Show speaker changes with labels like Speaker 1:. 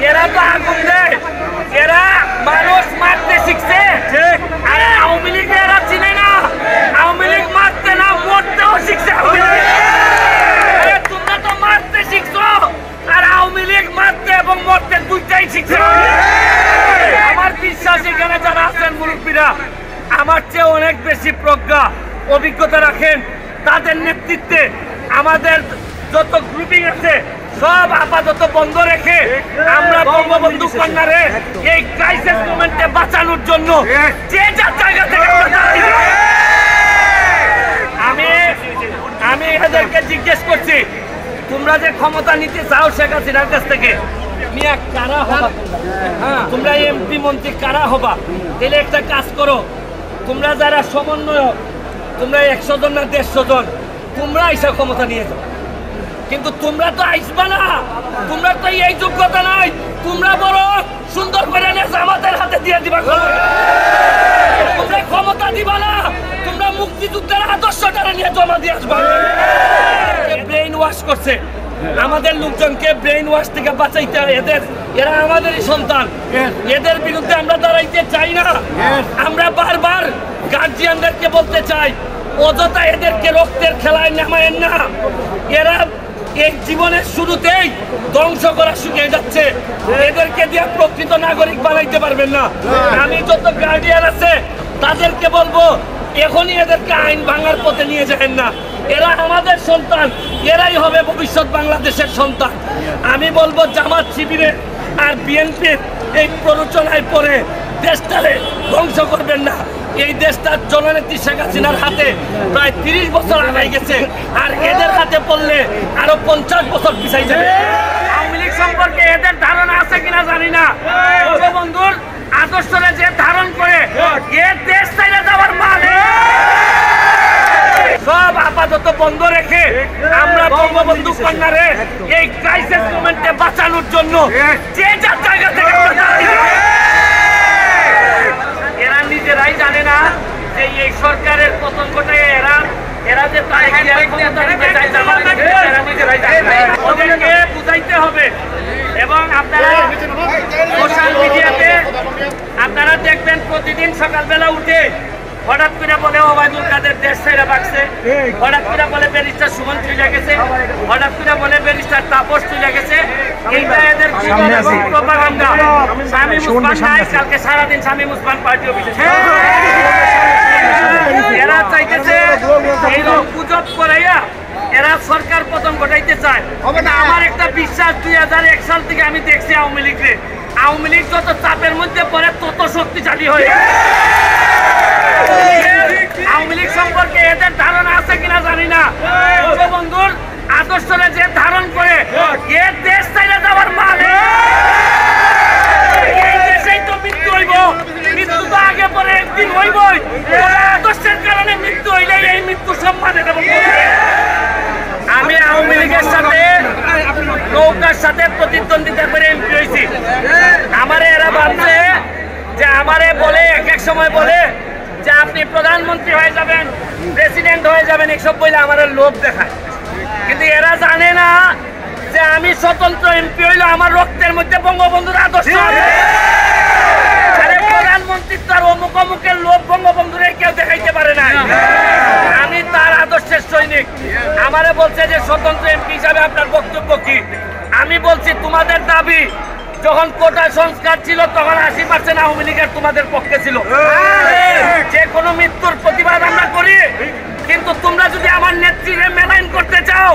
Speaker 1: এরা তো আগুন দেয়, এরা মানুষ মারতে শিখছে। আরে আওয়ামী লীগ এরা চিনে না, আওয়ামী লীগ মারতে না মরতেও শিখছে। তোমরা তো মারতে শিখছো, আর আওয়ামী লীগ মারতে এবং মরতে দুইটাই শিখছে। আমার বিশ্বাস এখানে যারা আছেন মুরব্বীরা আমার চেয়ে অনেক বেশি প্রজ্ঞা অভিজ্ঞতা রাখেন। তাদের নেতৃত্বে আমাদের যত গ্রুপিং আছে সব আপাতত বন্ধ রেখে আমরা বঙ্গবন্ধু কন্যারে এই ক্রাইসিস মোমেন্টে বাঁচানোর জন্য যে যার জায়গা থেকে আমি এদেরকে জিজ্ঞেস করছি, তোমরা যে ক্ষমতা নিতে চাও শেখ হাসিনার কাছ থেকে, মিয়া কারা হবা? তোমরা এমপি মন্ত্রী কারা হবা? তাহলে একটা কাজ করো, তোমরা যারা সমন্বয়ক, তোমরা 100 জন না 150 জন, তোমরা এসব ক্ষমতা নিয়ে যাও। কিন্তু তোমরা তো আইসবা না, তোমরা তো এই যোগ্যতা নাই। তোমরা বড় সুন্দর করে জামাতের হাতে দিয়ে দিবা, তোমরা ক্ষমতা দিবা না, তোমরা মুক্তিযুদ্ধের আদর্শটা নিয়ে জমা দিয়ে আসবা। ব্রেইন ওয়াশ করছে আমাদের লোকজনকে, ব্রেইন ওয়াশ থেকে বাঁচাইতে এরা আমাদেরই সন্তান, এদের বিরুদ্ধে আমরা দাঁড়াইতে চাই না। আমরা বারবার গার্জিয়ানদেরকে বলতে চাই, অযথা এদেরকে রক্তের খেলায় নামায়েন না। এরা এই জীবনের শুরুতেই ধ্বংস করা শুকিয়ে যাচ্ছে, এদেরকে দিয়ে প্রকৃত নাগরিক বানাইতে পারবেন না। আমি যত গার্ডিয়ান আছে তাদেরকে বলবো, এখনই এদেরকে আইন ভাঙার পথে নিয়ে যাবেন না। এরা আমাদের সন্তান, এরাই হবে ভবিষ্যৎ বাংলাদেশের সন্তান। আমি বলবো জামাত শিবিরের আর বিএনপির এই প্ররোচনায় পড়ে দেশটারে ধ্বংস করবেন না। এই দেশটার জননেত্রী শেখ হাসিনার হাতে প্রায় 30 বছর আগাই গেছে, আর এদের হাতে পড়লে আরো 50 বছর পিছাই যাবে। আওয়ামী লীগ সম্পর্কে এদের ধারণা আছে কিনা জানি না, বঙ্গবন্ধুর আদর্শরে যে ধারণ করে এ দেশ চাইলে যাওয়ার মানে সব আপাতত বন্ধ রেখে আমরা বঙ্গবন্ধু কন্যারে এই ক্রাইসিস মোমেন্টে বাঁচানোর জন্য যে যার জায়গা থেকে এরা নিজেরাই জানে না যে এই সরকারের পতন ঘটায় এরা যে ওদেরকে বুঝাইতে হবে। এবং আপনারা সোশ্যাল মিডিয়াতে আপনারা দেখবেন প্রতিদিন সকালবেলা উঠে হঠাৎ করে বলে ওবায়দুল কাদের দেশ ছেড়ে বাঁচছে, হঠাৎ করে বলে ব্যারিস্টার সুমন চলে গেছে, হঠাৎ করে বলে ব্যারিস্টার তাপস চলে গেছে। এইটা এদের প্রপাগান্ডা। শামীম ওসমান নাই, কালকে সারাদিন শামীম ওসমান পার্টি অফিসে। এরা চাইতেছে এইরকম গুজব করাইয়া এরা সরকার পতন ঘটাইতে চায়। আমার একটা বিশ্বাস, 2001 সাল থেকে আমি দেখছি আওয়ামী লীগ যত চাপের মধ্যে পড়ে তত শক্তিশালী হয়ে। আওয়ামী লীগ সম্পর্কে এদের ধারণা আছে কিনা জানি না, বঙ্গবন্ধুর আদর্শরে যে ধারণ করে এ দেশ চাইলে যাওয়ার মানে এই দেশেই তো মৃত্যু হইব। মৃত্যু তো আগে পরে একদিন হইবই, আদর্শের কারণে মৃত্যু হইলে এই মৃত্যু সম্মানে দেব। আমি আওয়ামী লীগের সাথে নৌকার সাথে প্রতিদ্বন্দ্বিতা করে এমপি হয়েছি। আমারে এরা ভাবছে যে আমারে বলে এক সময় বলে যে আপনি প্রধানমন্ত্রী হয়ে যাবেন, প্রেসিডেন্ট হয়ে যাবেন, এসব বলে আমার লোভ দেখায়। কিন্তু এরা জানে না যে আমি স্বতন্ত্র এমপি হইলে আমার রক্তের মধ্যে বঙ্গবন্ধুর আদর্শ আছে। প্রধানমন্ত্রীর তার অমুকের লোভ বঙ্গবন্ধুর কেউ দেখাইতে পারে না। আমি তার আদর্শের সৈনিক। আমারে বলছে যে স্বতন্ত্র এমপি হিসাবে আপনার বক্তব্য কি? আমি বলছি তোমাদের দাবি যখন কোটা সংস্কার ছিল তখন 80% আওয়ামী লীগের তোমাদের পক্ষে ছিল। যে কোনো মৃত্যুর প্রতিবাদ আমরা করি, কিন্তু তোমরা যদি আমার নেত্রীকে মেলাইন করতে চাও